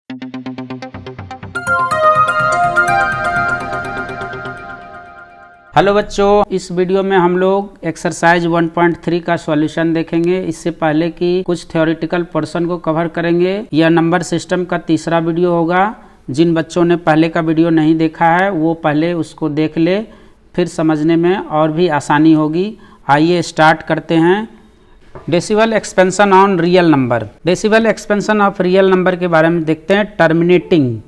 Hello बच्चों, इस video में हम लोग एक्सरसाइज 1.3 का सॉल्यूशन देखेंगे। इससे पहले कि कुछ थ्योरेटिकल पोर्शन को कवर करेंगे। यह नंबर सिस्टम का तीसरा वीडियो होगा। जिन बच्चों ने पहले का वीडियो नहीं देखा है वो पहले उसको देख ले, फिर समझने में और भी आसानी होगी। आइए स्टार्ट करते हैं। Decimal expansion on real number. Decimal expansion of real number के बारे में देखते हैं। टर्मिनेटिंग,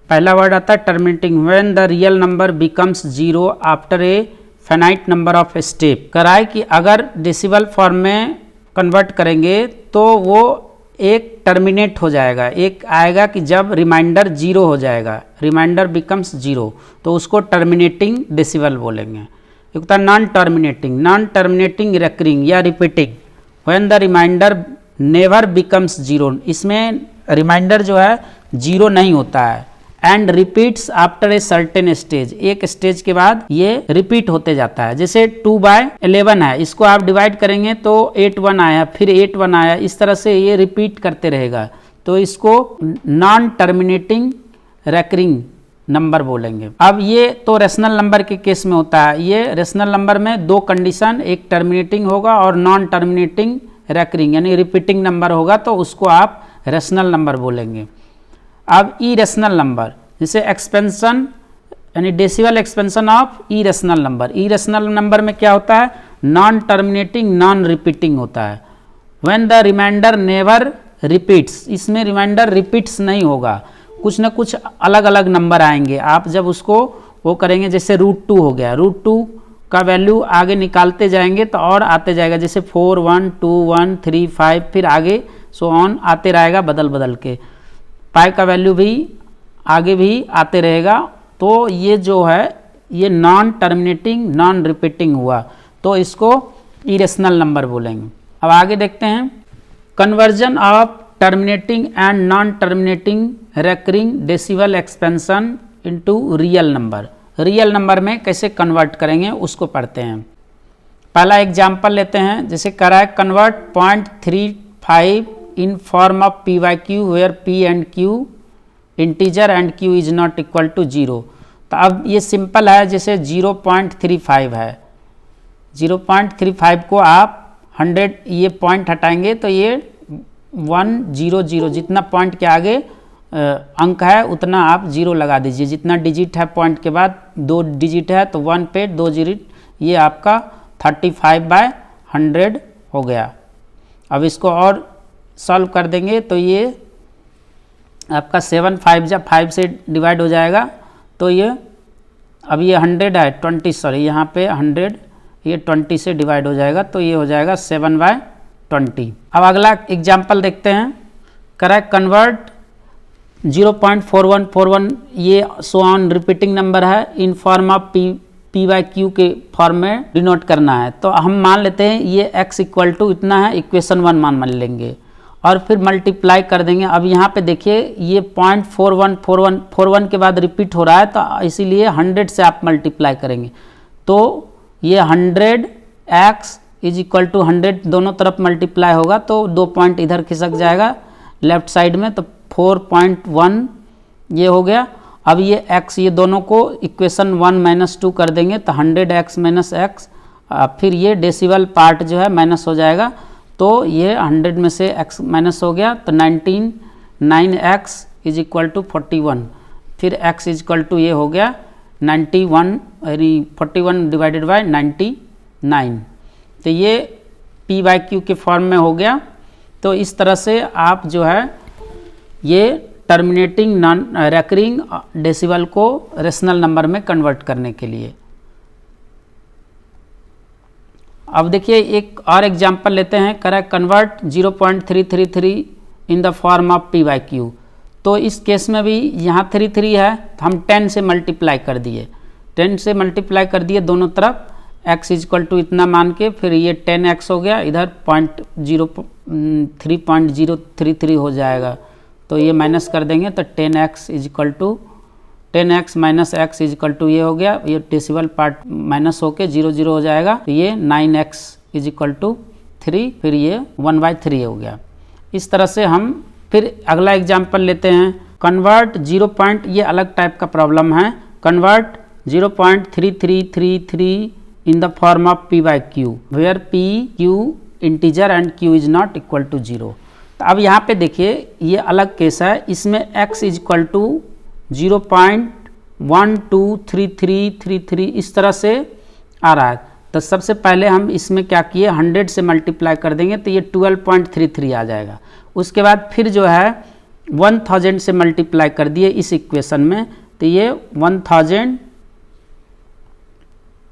पहला वर्ड आता है terminating. When the real number becomes zero after a finite number of step. कराए कि अगर डेसिमल फॉर्म में कन्वर्ट करेंगे तो वो एक टर्मिनेट हो जाएगा, एक आएगा कि जब रिमाइंडर जीरो हो जाएगा, रिमाइंडर बिकम्स जीरो, तो उसको टर्मिनेटिंग डेसिमल बोलेंगे। एक होता है non terminating. Non terminating recurring या repeating. When the remainder never becomes zero, इसमें रिमाइंडर जो है जीरो नहीं होता है। And repeats after a certain stage, एक स्टेज के बाद ये रिपीट होते जाता है। जैसे 2/11 है, इसको आप डिवाइड करेंगे तो 8/1 आया, फिर 8/1 आया, इस तरह से ये रिपीट करते रहेगा, तो इसको नॉन टर्मिनेटिंग रेकरिंग नंबर बोलेंगे। अब ये तो रेशनल नंबर के केस में होता है। ये रेशनल नंबर में दो कंडीशन, एक टर्मिनेटिंग होगा और नॉन टर्मिनेटिंग रेकरिंग यानी रिपीटिंग नंबर होगा, तो उसको आप रेशनल नंबर बोलेंगे। अब इरेशनल नंबर, जैसे एक्सपेंशन यानी decimal expansion of irrational number. Irrational number में क्या होता है? नॉन टर्मिनेटिंग नॉन रिपीटिंग होता है। When the remainder never repeats, इसमें रिमाइंडर रिपीट्स नहीं होगा, कुछ ना कुछ अलग अलग नंबर आएंगे। आप जब उसको वो करेंगे, जैसे √2 हो गया, √2 का वैल्यू आगे निकालते जाएंगे तो और आते जाएगा, जैसे 4 1 2 1 3 5, फिर आगे सो ऑन आते रहेगा बदल बदल के। पाई का वैल्यू भी आगे भी आते रहेगा। तो ये जो है ये नॉन टर्मिनेटिंग नॉन रिपीटिंग हुआ, तो इसको इरेशनल नंबर बोलेंगे। अब आगे देखते हैं। Conversion of terminating and non terminating recurring decimal expansion into real number. Real number में कैसे कन्वर्ट करेंगे उसको पढ़ते हैं। पहला एग्जाम्पल लेते हैं, जैसे करा है convert 0.35 in form of p by q where p and q integer and q is not equal to 0। तो अब ये सिंपल है, जैसे 0.35 है, 0.35 को आप 100 ये पॉइंट हटाएंगे तो ये 100, जितना पॉइंट के आगे अंक है उतना आप जीरो लगा दीजिए। जितना डिजिट है पॉइंट के बाद 2 डिजिट है तो 1 पे 2 डिजिट, ये आपका 35/100 हो गया। अब इसको और सॉल्व कर देंगे तो ये आपका 7 5 जब 5 से डिवाइड हो जाएगा, तो ये अब ये 100 है 20, सॉरी यहाँ पे 100, ये 20 से डिवाइड हो जाएगा, तो ये हो जाएगा 7/20। अब अगला एग्जाम्पल देखते हैं। करा कन्वर्ट 0.4141, ये सो ऑन रिपीटिंग नंबर है, in form of p by q के फॉर्म में डिनोट करना है। तो हम मान लेते हैं ये x इक्वल टू इतना है, इक्वेशन 1 मान लेंगे और फिर मल्टीप्लाई कर देंगे। अब यहाँ पे देखिए ये 0.4141 के बाद रिपीट हो रहा है, तो इसीलिए 100 से आप मल्टीप्लाई करेंगे, तो ये 100x इज इक्वल टू 100 दोनों तरफ मल्टीप्लाई होगा, तो 2 पॉइंट इधर खिसक जाएगा लेफ्ट साइड में, तो 4.1 ये हो गया। अब ये x, ये दोनों को इक्वेशन 1 - 2 कर देंगे तो 100x - x, फिर ये डेसिमल पार्ट जो है माइनस हो जाएगा, तो ये 100 में से x माइनस हो गया, तो 9x इज इक्वल टू 41, फिर x इज इक्वल टू ये हो गया 91, यानी 41 डिवाइडेड बाई 99, तो ये p by q के फॉर्म में हो गया। तो इस तरह से आप जो है ये टर्मिनेटिंग नॉन रेकरिंग डेसिमल को रेशनल नंबर में कन्वर्ट करने के लिए। अब देखिए एक और एग्जांपल लेते हैं। करा convert 0.333 in the form of p by q। तो इस केस में भी यहाँ 33 है, तो हम 10 से मल्टीप्लाई कर दिए, 10 से मल्टीप्लाई कर दिए दोनों तरफ, x इज इक्वल टू इतना मान के, फिर ये 10x हो गया, इधर 3.033 हो जाएगा, तो ये माइनस कर देंगे, तो 10x is equal to 10x minus x is equal to ये हो गया, ये डेसिमल पार्ट माइनस होके 0 हो जाएगा, तो ये 9x इज इक्वल टू 3, फिर ये 1/3 हो गया। इस तरह से हम फिर अगला एग्जाम्पल लेते हैं। कन्वर्ट 0 पॉइंट, ये अलग टाइप का प्रॉब्लम है। Convert 0.3333 in the form of p by q where p q integer and q is not equal to 0। तो अब यहाँ पे देखिए ये अलग केस है, इसमें x इज इक्वल टू 0.123333 इस तरह से आ रहा है। तो सबसे पहले हम इसमें क्या किए, 100 से मल्टीप्लाई कर देंगे तो ये 12.33 आ जाएगा। उसके बाद फिर जो है 1000 से मल्टीप्लाई कर दिए इस इक्वेशन में, तो ये 1000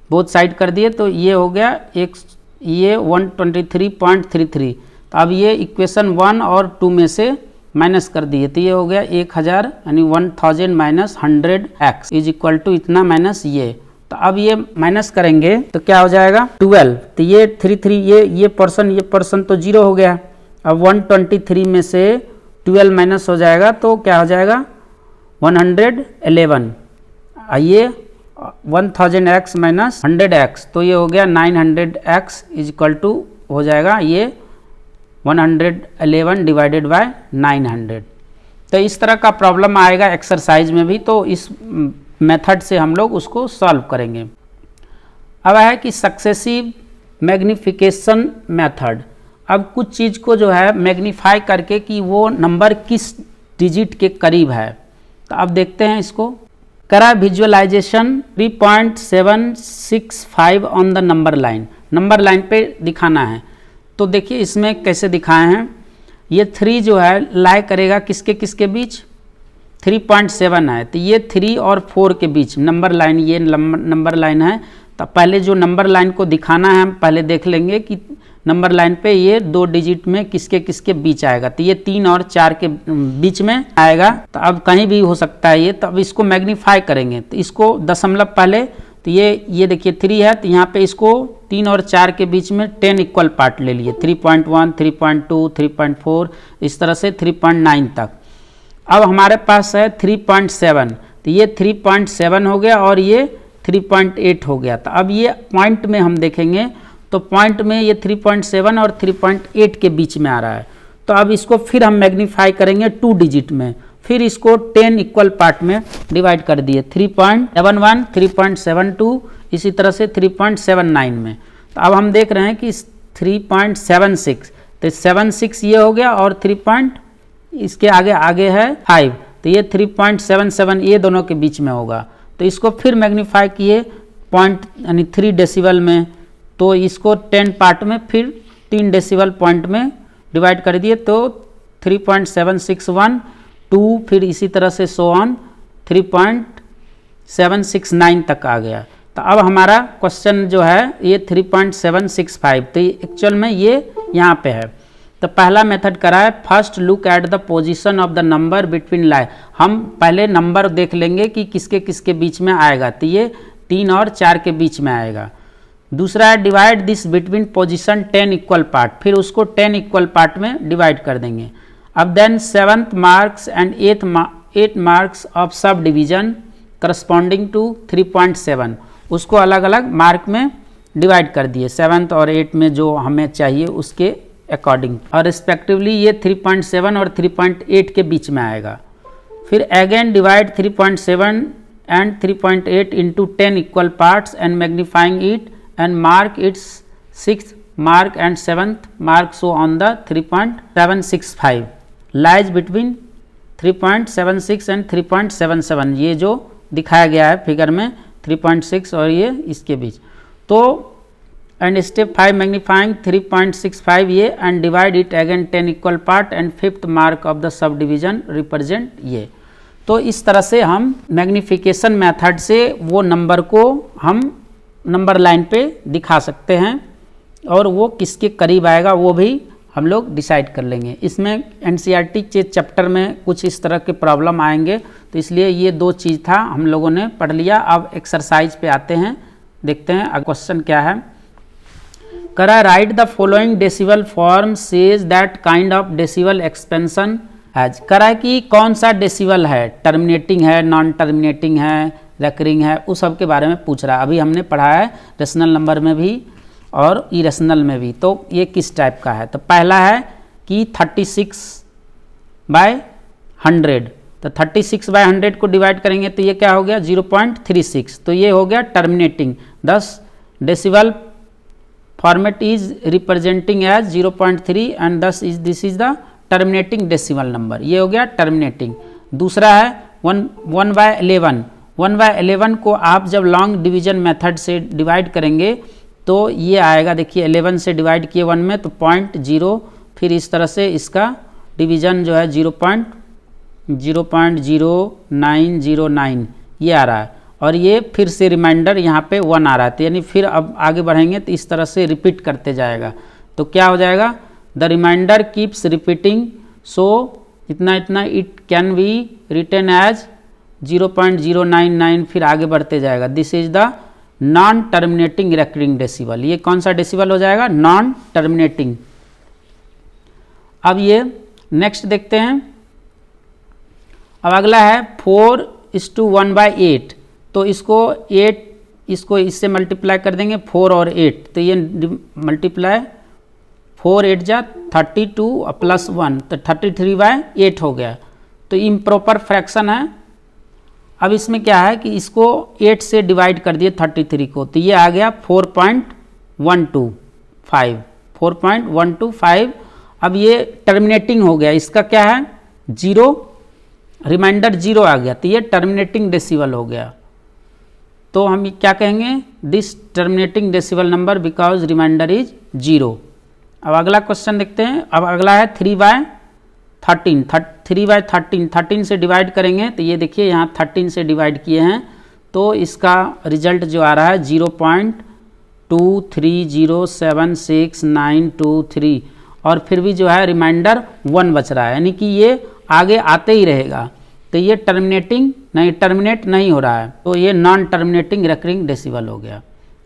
बोथ साइड कर दिए तो ये हो गया एक, ये 123.33। तो अब ये इक्वेशन 1 और 2 में से माइनस कर दिए तो ये हो गया 1000 यानी 1000 minus 100x is equal to इतना माइनस ये। तो अब ये माइनस करेंगे तो क्या हो जाएगा 12। तो ये 33 ये पर्सन तो 0 हो गया। अब 123 में से 12 माइनस हो जाएगा तो क्या हो जाएगा 111। आइए 1000x माइनस 100x तो ये हो गया 900x इज इक्वल टू हो जाएगा ये 111 डिवाइडेड बाय 900। तो इस तरह का प्रॉब्लम आएगा एक्सरसाइज में भी, तो इस मेथड से हम लोग उसको सॉल्व करेंगे। अब है कि सक्सेसिव मैग्निफिकेशन मेथड। अब कुछ चीज़ को जो है मैग्नीफाई करके कि वो नंबर किस डिजिट के करीब है, तो अब देखते हैं इसको। करा visualisation 3.765 on the number line, number line पे दिखाना है। तो देखिए इसमें कैसे दिखाए हैं, ये 3 जो है लाई करेगा किसके किसके बीच, 3.7 है तो ये 3 और 4 के बीच नंबर लाइन, ये नंबर लाइन है। तो पहले जो नंबर लाइन को दिखाना है हम पहले देख लेंगे कि नंबर लाइन पे ये 2 डिजिट में किसके किसके बीच आएगा। तो ये 3 और 4 के बीच में आएगा, तो अब कहीं भी हो सकता है ये। तो अब इसको मैग्नीफाई करेंगे तो इसको दशमलव पहले, तो ये देखिए 3 है तो यहाँ पे इसको 3 और 4 के बीच में 10 इक्वल पार्ट ले लिए, 3.1 3.2 3.4 इस तरह से 3.9 तक। अब हमारे पास है 3.7, तो ये 3.7 हो गया और ये 3.8 हो गया। तो अब ये पॉइंट में हम देखेंगे तो पॉइंट में ये 3.7 और 3.8 के बीच में आ रहा है। तो अब इसको फिर हम मैग्नीफाई करेंगे 2 डिजिट में, फिर इसको 10 इक्वल पार्ट में डिवाइड कर दिए, 3.71 3.72 इसी तरह से 3.79 में। तो अब हम देख रहे हैं कि 3.76, तो 76 ये हो गया और 3. इसके आगे है 5, तो ये 3.77 ये दोनों के बीच में होगा। तो इसको फिर मैग्नीफाई किए पॉइंट यानी 3 डेसिबल में, तो इसको 10 पार्ट में फिर 3 डेसिबल पॉइंट में डिवाइड कर दिए तो 3.761 2 फिर इसी तरह से सो ऑन 3.769 तक आ गया। तो अब हमारा क्वेश्चन जो है ये 3.765, तो एक्चुअल में ये यहाँ पे है। तो पहला मेथड करा है first look at the position of the number between line. हम पहले नंबर देख लेंगे कि किसके किसके बीच में आएगा, तो ये 3 और 4 के बीच में आएगा। दूसरा है divide this between position 10 equal part, फिर उसको 10 इक्वल पार्ट में डिवाइड कर देंगे। अब then 7th marks and 8 marks of sub division corresponding to 3.7, उसको अलग अलग मार्क में डिवाइड कर दिए 7th और 8 में जो हमें चाहिए उसके अकॉर्डिंग, और रिस्पेक्टिवली ये 3.7 और 3.8 के बीच में आएगा। फिर again divide 3.7 and 3.8 into 10 equal parts and magnifying it and mark its 6th mark and 7th mark so on the 3.765 lies between 3.76 and 3.77, ये जो दिखाया गया है फिगर में 3.6 और ये इसके बीच। तो एंड स्टेप 5 मैग्नीफाइंग 3.65 ये and divide it again 10 equal part and 5th mark of the sub division represent ये। तो इस तरह से हम मैग्नीफिकेशन मेथड से वो नंबर को हम नंबर लाइन पे दिखा सकते हैं और वो किसके करीब आएगा वो भी हम लोग डिसाइड कर लेंगे। इसमें एनसीईआरटी के चैप्टर में कुछ इस तरह के प्रॉब्लम आएंगे, तो इसलिए ये 2 चीज़ था हम लोगों ने पढ़ लिया। अब एक्सरसाइज पे आते हैं, देखते हैं अब क्वेश्चन क्या है। करा write the following decibel form says that kind of decibel expansion has. करा कि कौन सा डेसिबल है, टर्मिनेटिंग है, नॉन टर्मिनेटिंग है, रेकरिंग है, उस सब के बारे में पूछ रहा है। अभी हमने पढ़ा है रेशनल नंबर में भी और इरेशनल में भी, तो ये किस टाइप का है। तो पहला है कि 36/100 तो 36/100 को डिवाइड करेंगे तो ये क्या हो गया 0.36, तो ये हो गया terminating. 10 decimal format is representing as 0.3 and this is the terminating decimal number, ये हो गया टर्मिनेटिंग। दूसरा है 1/11। 1/11 को आप जब लॉन्ग डिवीजन मेथड से डिवाइड करेंगे तो ये आएगा, देखिए 11 से डिवाइड किए 1 में तो 0.0, फिर इस तरह से इसका डिवीजन जो है 0.0909 ये आ रहा है, और ये फिर से रिमाइंडर यहाँ पे 1 आ रहा है, तो यानी फिर अब आगे बढ़ेंगे तो इस तरह से रिपीट करते जाएगा। तो क्या हो जाएगा, the remainder keeps repeating, so इतना इतना it can be written as 0.099, फिर आगे बढ़ते जाएगा। This is the non terminating recurring decimal. ये कौन /सा डेसिबल हो जाएगा, नॉन टर्मिनेटिंग। अब ये नेक्स्ट देखते हैं। अब अगला है 4:1/8, तो इसको इससे मल्टीप्लाई कर देंगे 4 और 8, तो ये मल्टीप्लाई 4 8 जा 32 + 1 तो 33/8 हो गया। तो इम्प्रॉपर फ्रैक्शन है। अब इसमें क्या है कि इसको 8 से डिवाइड कर दिए 33 को, तो ये आ गया 4.125। अब ये टर्मिनेटिंग हो गया, इसका क्या है 0, रिमाइंडर 0 आ गया, तो ये टर्मिनेटिंग डेसिबल हो गया। तो हम क्या कहेंगे, this terminating decimal number because remainder is 0। अब अगला क्वेश्चन देखते हैं। अब अगला है 3/13। 13 से डिवाइड करेंगे तो ये देखिए यहाँ 13 से डिवाइड किए हैं, तो इसका रिजल्ट जो आ रहा है 0.23076923, और फिर भी जो है रिमाइंडर 1 बच रहा है, यानी कि ये आगे आते ही रहेगा। तो ये टर्मिनेट नहीं हो रहा है, तो ये नॉन टर्मिनेटिंग रेकरिंग डेसिबल हो गया।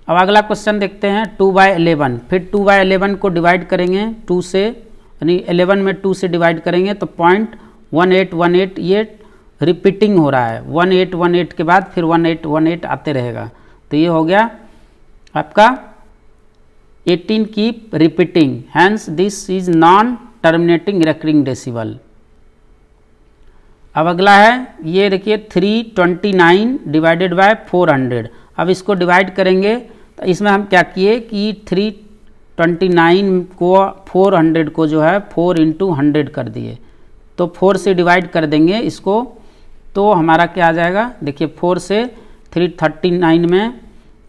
अब अगला क्वेश्चन देखते हैं 2/11। फिर 2/11 को डिवाइड करेंगे 2 से, यानी 11 में 2 से डिवाइड करेंगे तो 0.1818, ये रिपीटिंग हो रहा है, 1818 के बाद फिर 1818 आते रहेगा, तो ये हो गया आपका 18 keep repeating, hence this is non terminating recurring decimal. अब अगला है ये देखिए 329 डिवाइडेड बाय 400। अब इसको डिवाइड करेंगे तो इसमें हम क्या किए कि 329 को 400 को जो है 4 × 100 कर दिए, तो 4 से डिवाइड कर देंगे इसको, तो हमारा क्या आ जाएगा, देखिए 4 से 339 में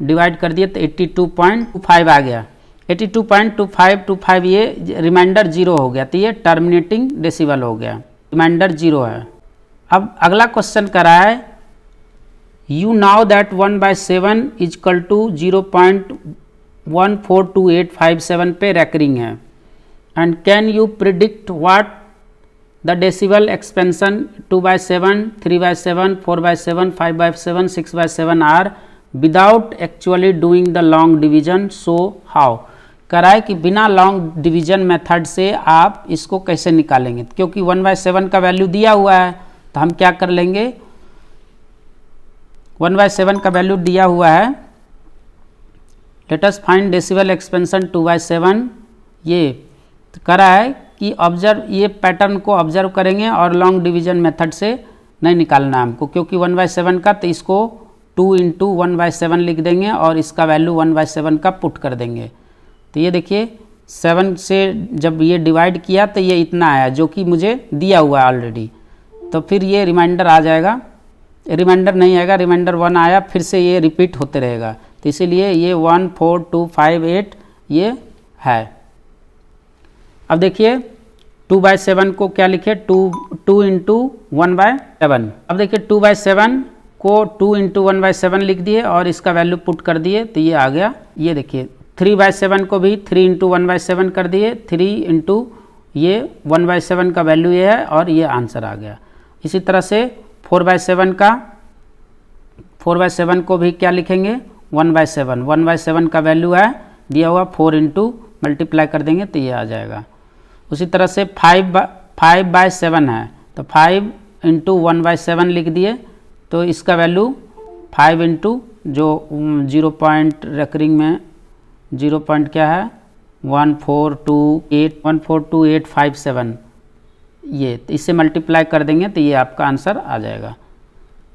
डिवाइड कर दिए तो 82.25 आ गया। 82.2525 ये रिमाइंडर 0 हो गया, तो ये टर्मिनेटिंग डेसिबल हो गया, रिमाइंडर 0 है। अब अगला क्वेश्चन कर रहा है यू नाउ दैट 1/7 = 0.142857 पे रेकरिंग है, and can you predict what the decimal expansion 2/7, 3/7, 4/7, 5/7, 6/7 are without actually doing the long division, so how. करा है कि बिना लॉन्ग डिवीजन मेथड से आप इसको कैसे निकालेंगे, क्योंकि 1/7 का वैल्यू दिया हुआ है, तो हम क्या कर लेंगे, 1/7 का वैल्यू दिया हुआ है, let us find decibel expansion 2/7। ये करा है कि ऑब्जर्व, ये पैटर्न को ऑब्जर्व करेंगे और लॉन्ग डिवीजन मेथड से नहीं निकालना हमको, क्योंकि 1/7 का, तो इसको 2 × 1/7 लिख देंगे और इसका वैल्यू 1/7 का पुट कर देंगे। तो ये देखिए 7 से जब ये डिवाइड किया तो ये इतना आया जो कि मुझे दिया हुआ है ऑलरेडी, तो फिर ये रिमाइंडर आ जाएगा, रिमाइंडर नहीं आएगा, रिमाइंडर 1 आया, फिर से ये रिपीट होते रहेगा, तो इसीलिए ये 14258 ये है। अब देखिए 2/7 को क्या लिखे, 2 × 1/7। अब देखिए 2/7 को 2 × 1/7 लिख दिए और इसका वैल्यू पुट कर दिए, तो ये आ गया। ये देखिए 3/7 को भी 3 × 1/7 कर दिए, 3 × ये 1/7 का वैल्यू ये है और ये आंसर आ गया। इसी तरह से 4/7 को भी क्या लिखेंगे, 1/7, 1/7 का वैल्यू है दिया हुआ, 4 × मल्टीप्लाई कर देंगे तो ये आ जाएगा। उसी तरह से 5/7 है, तो 5 × 1/7 लिख दिए, तो इसका वैल्यू 5 × जो 0 पॉइंट रेकरिंग में 0 पॉइंट क्या है 1422857, ये, तो इससे मल्टीप्लाई कर देंगे तो ये आपका आंसर आ जाएगा।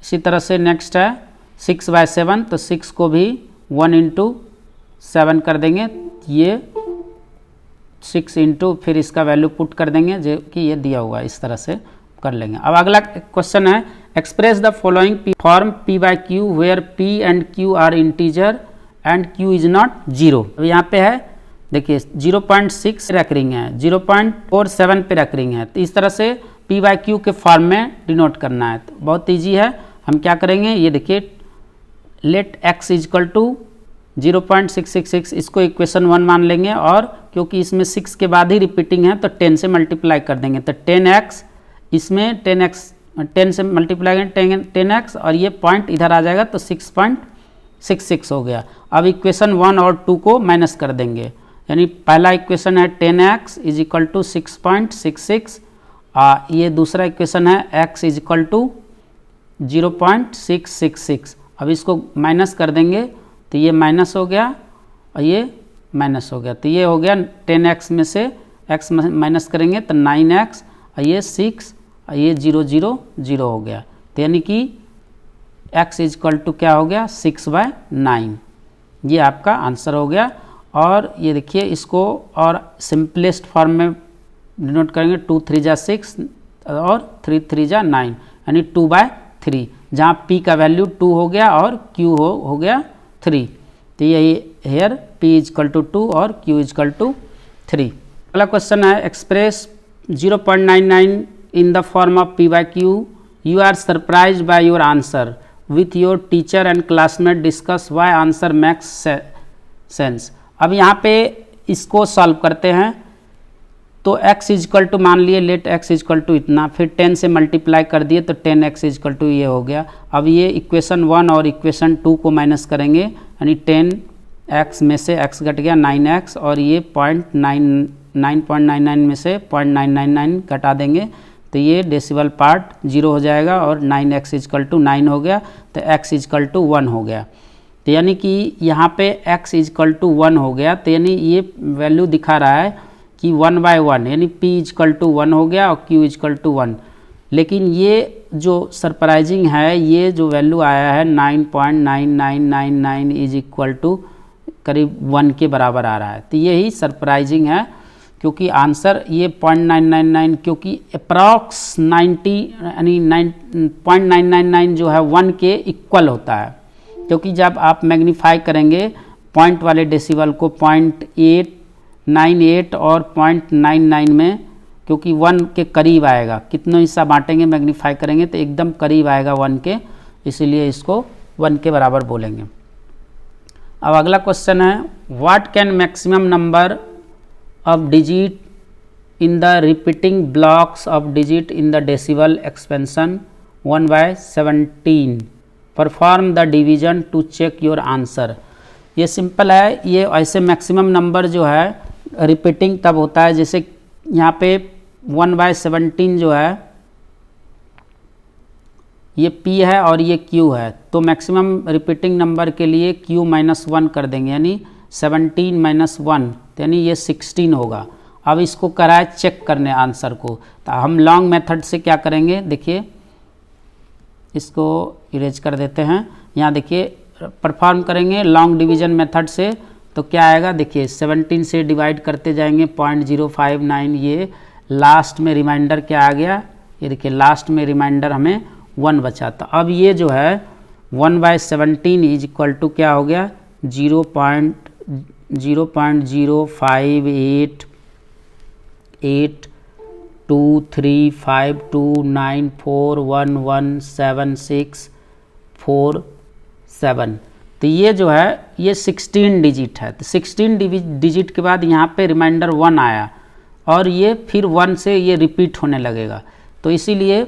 इसी तरह से नेक्स्ट है 6/7, तो 6 को भी 1 × 7 कर देंगे, ये 6 इंटू फिर इसका वैल्यू पुट कर देंगे जो कि ये दिया हुआ है, इस तरह से कर लेंगे। अब अगला क्वेश्चन है express the following form p/q where p and q are integer and q is not 0। अब यहाँ पे है देखिए 0.6 रेकरिंग है, 0.47 पे रेकरिंग है, तो इस तरह से p/q के फॉर्म में डिनोट करना है। तो बहुत ईजी है, हम क्या करेंगे, ये देखिए लेट x इजकल टू 0.666, इसको इक्वेशन 1 मान लेंगे, और क्योंकि इसमें 6 के बाद ही रिपीटिंग है तो 10 से मल्टीप्लाई कर देंगे, तो 10x, इसमें 10 से मल्टीप्लाई करेंगे 10x, और ये पॉइंट इधर आ जाएगा तो 6.66 हो गया। अब इक्वेशन 1 और 2 को माइनस कर देंगे, यानी पहला इक्वेशन है 10x इज इक्वल टू 6.66, ये दूसरा इक्वेशन है x इज इक्वल टू 0.666। अब इसको माइनस कर देंगे तो ये माइनस हो गया और ये माइनस हो गया, तो ये हो गया 10x में से x माइनस करेंगे तो 9x, और ये 6, और ये 0 0 0 हो गया, तो यानी कि x इज इक्वल टू क्या हो गया 6/9, ये आपका आंसर हो गया। और ये देखिए इसको और सिंपलेस्ट फॉर्म में डिनोट करेंगे, 2 3 जा 6 और 3 3 जा 9, यानी 2/3, जहाँ p का वैल्यू 2 हो गया और q हो गया 3, तो यही here p is equal to 2 और q इज इक्वल टू 3। अगला क्वेश्चन है express 0.99 in the form of p/q, you are surprise by your answer with your teacher and classmate discuss why answer makes sense. अब यहाँ पे इसको solve करते हैं, तो x इज इक्वल टू मान लिए let x is equal to इतना, फिर 10 से मल्टीप्लाई कर दिए तो 10x इज इक्वल टू ये हो गया। अब ये इक्वेशन 1 और इक्वेशन 2 को माइनस करेंगे, यानी 10x में से x घट गया 9x, और ये 9.99 में से 0.999 घटा देंगे, तो ये डेसिमल पार्ट 0 हो जाएगा, और 9x इज इक्वल टू 9 हो गया, तो x इज इक्वल टू 1 हो गया। तो यानी कि यहाँ पे x इज इक्वल टू 1 हो गया, तो यानी ये वैल्यू दिखा रहा है कि 1/1, यानी p इज इक्वल टू 1 हो गया और q इज इक्वल टू 1। लेकिन ये जो सरप्राइजिंग है, ये जो वैल्यू आया है 9.9999 इज इक्वल टू करीब 1 के बराबर आ रहा है, तो यही सरप्राइजिंग है, क्योंकि आंसर ये 0.999, क्योंकि अप्रॉक्स 90 यानी 0.999 जो है 1 के इक्वल होता है, क्योंकि जब आप मैग्नीफाई करेंगे पॉइंट वाले डेसिबल को 0.898 और 0.99 में, क्योंकि 1 के करीब आएगा, कितनों हिस्सा बांटेंगे मैग्नीफाई करेंगे तो एकदम करीब आएगा 1 के, इसीलिए इसको 1 के बराबर बोलेंगे। अब अगला क्वेश्चन है what can maximum number of digit in the repeating blocks of digit in the decimal expansion 1/17, perform the division to check your answer. ये सिंपल है, ये ऐसे मैक्सिमम नंबर जो है रिपीटिंग तब होता है, जैसे यहाँ पे 1/17 जो है ये p है और ये q है, तो मैक्सिमम रिपीटिंग नंबर के लिए q -1 कर देंगे, यानी 17 - 1, यानी ये 16 होगा। अब इसको कराए चेक करने आंसर को, तो हम लॉन्ग मेथड से क्या करेंगे, देखिए इसको इरेज कर देते हैं, यहाँ देखिए परफॉर्म करेंगे लॉन्ग डिवीजन मेथड से, तो क्या आएगा देखिए 17 से डिवाइड करते जाएंगे 0.059, ये लास्ट में रिमाइंडर क्या आ गया, ये देखिए लास्ट में रिमाइंडर हमें 1 बचा, तो अब ये जो है 1/17 इज इक्वल टू क्या हो गया 0.0588239411767, तो ये जो है ये 16 डिजिट है, तो 16 डिजिट के बाद यहाँ पे रिमाइंडर 1 आया, और ये फिर 1 से ये रिपीट होने लगेगा, तो इसीलिए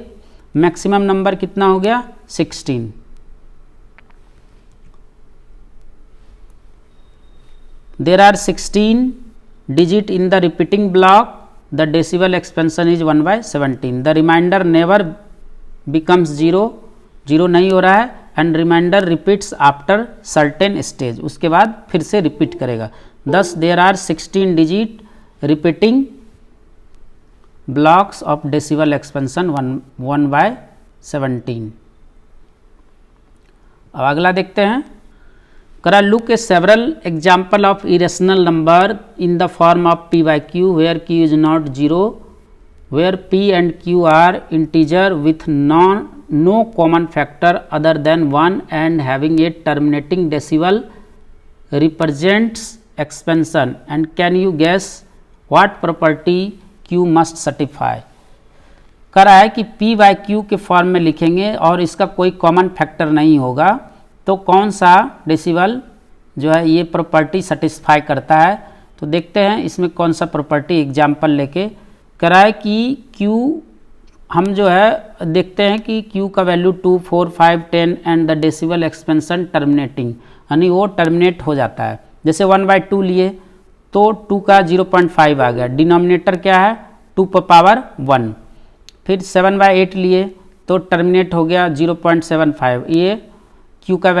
मैक्सिमम नंबर कितना हो गया 16। There are 16 digit in the repeating block. The decimal expansion is 1/17. The remainder never becomes 0, 0 नहीं हो रहा है, and remainder repeats after certain stage. उसके बाद फिर से repeat करेगा। Thus there are 16 digit repeating blocks of decimal expansion 1/17। अब अगला देखते हैं। करा look A several example of irrational number in the form of p by q where q is not 0, where p and q are integer with no common factor other than 1 and having a terminating decimal represents expansion, and can you guess what property q must satisfy। करा है कि p by q के form में लिखेंगे और इसका कोई common factor नहीं होगा, तो कौन सा डेसिबल जो है ये प्रॉपर्टी सेटिस्फाई करता है। तो देखते हैं इसमें कौन सा प्रॉपर्टी एग्जाम्पल लेके करा है कि q हम जो है देखते हैं कि q का value 2, 4, 5, 10 and the decimal expansion terminating, यानी वो टर्मिनेट हो जाता है। जैसे 1/2 लिए तो 2 का 0.5 आ गया, डिनोमिनेटर क्या है 2 पर पावर 1। फिर 7/8 लिए तो टर्मिनेट हो गया 0.75, ये q का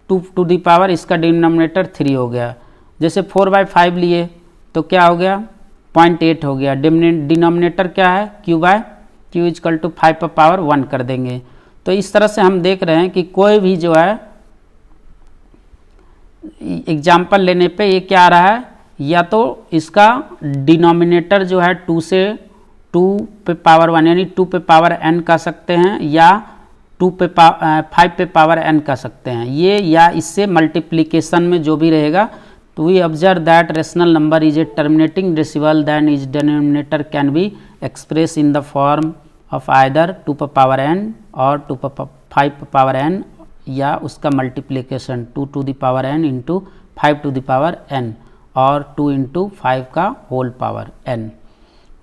2 टू दी पावर इसका डिनोमिनेटर 3 हो गया। जैसे 4/5 लिए तो क्या हो गया 0.8 हो गया, डिनोमिनेटर क्या है q इजकल टू 5 पर पावर 1 कर देंगे। तो इस तरह से हम देख रहे हैं कि कोई भी जो है एग्जाम्पल लेने पे ये क्या आ रहा है, या तो इसका डिनोमिनेटर जो है 2 से 2 पे पावर 1 यानी 2 पे पावर n कह सकते हैं, या 5 पे पावर n कह सकते हैं ये, या इससे मल्टीप्लिकेशन में जो भी रहेगा। तो we observe that rational number is a terminating decimal then is denominator can be express in the form of either 2 पे पावर n और 5 पे पावर n, या उसका multiplication 2 to the power n into 5 to the power n और 2 into 5 का whole power n,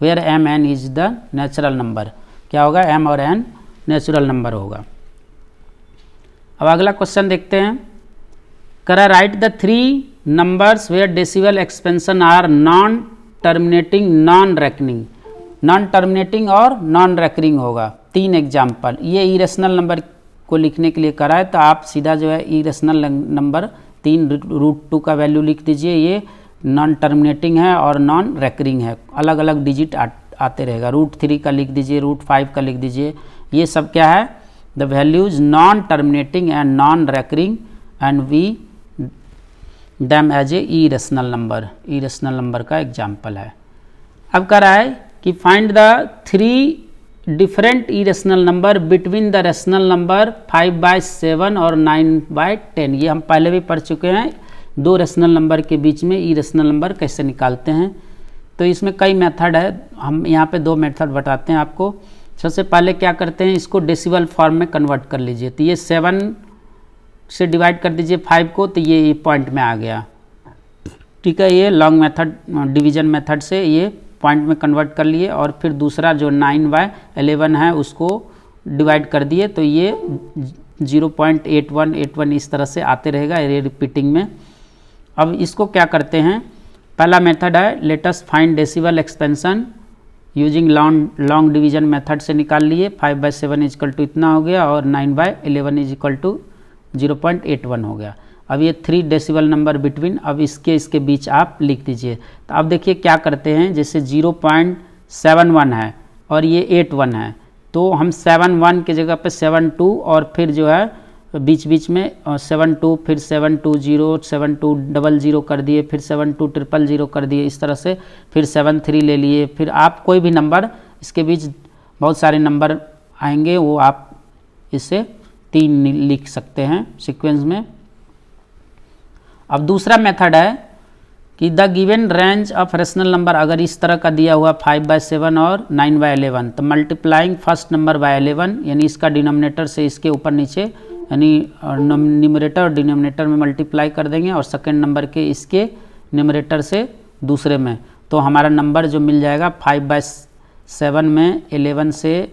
where m n is the natural number. क्या होगा m और n नेचुरल नंबर होगा। अब अगला क्वेश्चन देखते हैं। करा write the 3 numbers where decimal expansion are non terminating non recurring, non terminating और नॉन रेकरिंग होगा। 3 एग्जाम्पल, ये इरेशनल नंबर को लिखने के लिए करा है तो आप सीधा जो है इरेशनल नंबर 3 √2 का वैल्यू लिख दीजिए, ये नॉन टर्मिनेटिंग है और नॉन रेकरिंग है, अलग अलग डिजिट आते रहेगा। √3 का लिख दीजिए, √5 का लिख दीजिए, ये सब क्या है the values non terminating and non recurring and we them as a irrational number, irrational number का एग्जाम्पल है। अब कह रहा है कि find the 3 different irrational number between the rational number 5/7 और 9/10। ये हम पहले भी पढ़ चुके हैं, 2 रेशनल नंबर के बीच में इरेशनल नंबर कैसे निकालते हैं। तो इसमें कई मेथड है, हम यहाँ पे 2 मेथड बताते हैं आपको। सबसे पहले क्या करते हैं, इसको डेसिबल फॉर्म में कन्वर्ट कर लीजिए। तो ये 7 से डिवाइड कर दीजिए 5 को, तो ये पॉइंट में आ गया, ठीक है। ये लॉन्ग मेथड डिवीजन मेथड से ये पॉइंट में कन्वर्ट कर लिए, और फिर दूसरा जो 9/11 है उसको डिवाइड कर दिए, तो ये 0.8181 इस तरह से आते रहेगा ये रिपीटिंग में। अब इसको क्या करते हैं, पहला मेथड है let us find decibel expansion using long division method से निकाल लिए। 5/7 इजकल टू इतना हो गया और 9/11 इजकल टू 0.81 हो गया। अब ये 3 डेसिबल नंबर बिटवीन, अब इसके बीच आप लिख दीजिए। तो अब देखिए क्या करते हैं, जैसे 0.71 है और ये 81 है, तो हम 71 के जगह पे 72 और फिर जो है बीच बीच में 72, फिर 720, 7200 कर दिए, फिर 72000 कर दिए, इस तरह से फिर 73 ले लिए। फिर आप कोई भी नंबर, इसके बीच बहुत सारे नंबर आएंगे, वो आप इससे 3 लिख सकते हैं सीक्वेंस में। अब दूसरा मेथड है कि the given range of rational number, अगर इस तरह का दिया हुआ 5/7 और 9/11, तो मल्टीप्लाइंग फर्स्ट नंबर बाय 11, यानी इसका डिनोमिनेटर से इसके ऊपर नीचे, यानी न्यूमरेटर और डिनोमिनेटर में मल्टीप्लाई कर देंगे, और सेकेंड नंबर के इसके न्यूमरेटर से दूसरे में, तो हमारा नंबर जो मिल जाएगा 5/7 में 11 से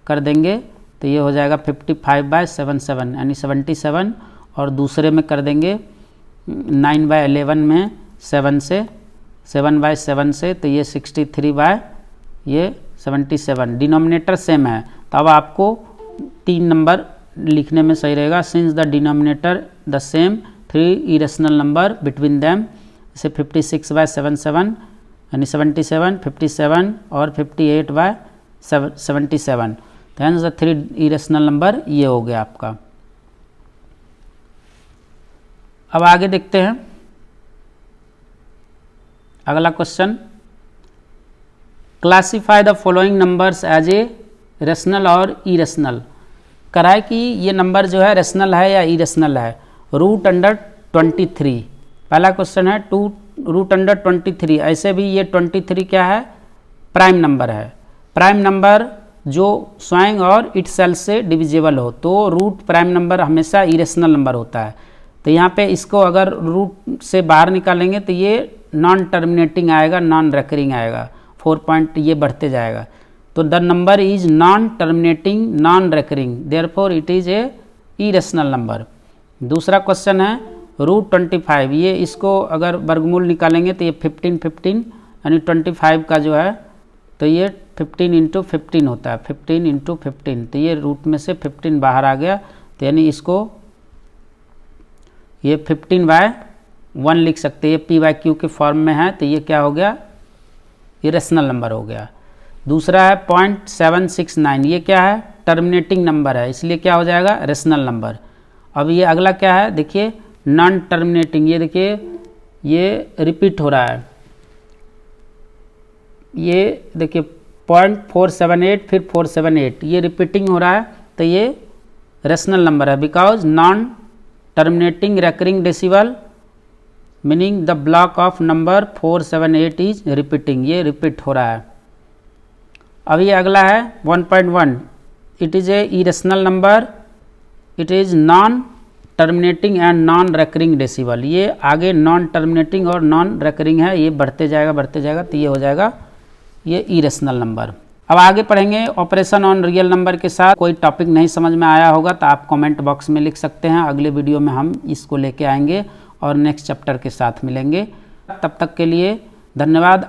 कर देंगे, तो ये हो जाएगा 55/77 यानी 77, और दूसरे में कर देंगे 9/11 में 7 से 7/7 से, तो ये 63/77। डिनोमिनेटर सेम है, तो अब आपको 3 नंबर लिखने में सही रहेगा। Since the denominator the same 3 irrational number between them, जैसे 56/77 यानी 77, 57 और 58/77। तो हैंस द 3 इरेशनल नंबर ये हो गया आपका। अब आगे देखते हैं अगला question, classify the following numbers as a rational और इरेशनल। करा है कि ये नंबर जो है रेशनल है या इरेशनल है। √23 पहला क्वेश्चन है, √23। ऐसे भी ये 23 क्या है, प्राइम नंबर है। प्राइम नंबर जो स्वयं और इटसेल्फ से डिविजिबल हो, तो रूट प्राइम नंबर हमेशा इरेशनल नंबर होता है। तो यहाँ पे इसको अगर रूट से बाहर निकालेंगे तो ये नॉन टर्मिनेटिंग आएगा, नॉन रेकरिंग आएगा, 4 पॉइंट ये बढ़ते जाएगा। तो the number is non terminating non recurring, therefore it is a irrational number. दूसरा क्वेश्चन है √25, ये इसको अगर वर्गमूल निकालेंगे तो ये 15 यानी 25 का जो है तो ये 15 × 15 होता है, 15 × 15। तो ये रूट में से 15 बाहर आ गया, तो यानी इसको ये 15/1 लिख सकते हैं, ये p/q के फॉर्म में है, तो ये क्या हो गया, ये रेशनल नंबर हो गया। दूसरा है 0.769, ये क्या है, टर्मिनेटिंग नंबर है, इसलिए क्या हो जाएगा, रेशनल नंबर। अब ये अगला क्या है, देखिए नॉन टर्मिनेटिंग, ये देखिए ये रिपीट हो रहा है, ये देखिए 0.478 फिर 478, ये रिपीटिंग हो रहा है, तो ये रेशनल नंबर है। Because non terminating recurring decibel meaning the block of number 478 is repeating, ये रिपीट हो रहा है। अब ये अगला है 1.1, it is a irrational number, it is non terminating and non recurring decimal. ये आगे नॉन टर्मिनेटिंग और नॉन रेकरिंग है, ये बढ़ते जाएगा, तो ये हो जाएगा ये इरेशनल नंबर। अब आगे पढ़ेंगे ऑपरेशन ऑन रियल नंबर के साथ। कोई टॉपिक नहीं समझ में आया होगा तो आप कमेंट बॉक्स में लिख सकते हैं, अगले वीडियो में हम इसको लेके आएंगे और नेक्स्ट चैप्टर के साथ मिलेंगे। तब तक के लिए धन्यवाद।